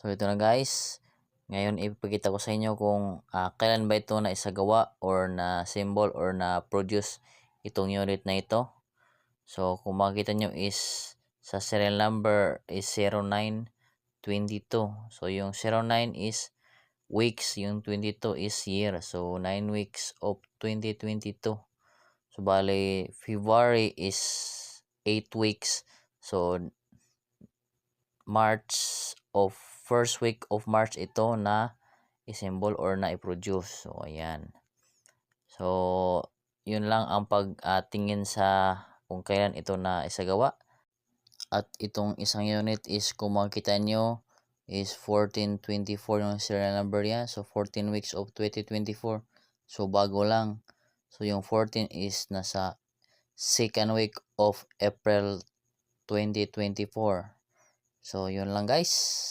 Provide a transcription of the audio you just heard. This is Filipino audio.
So ito na guys, ngayon ipapakita ko sa inyo kung kailan ba ito na isagawa or na symbol or na produce itong unit na ito. So kung makikita nyo is sa serial number is 0922. So yung 09 is weeks, yung 22 is year. So 9 weeks of 2022. So bali February is 8 weeks. So March of first week of March ito na i-symbol or na i-produce. So ayan. So yun lang ang pagtingin sa kung kailan ito na isagawa. At itong isang unit is kung makikita nyo is 1424 yung serial number niya. So 14 weeks of 2024. So bago lang. So yung 14 is nasa second week of April 2024. So yun lang guys.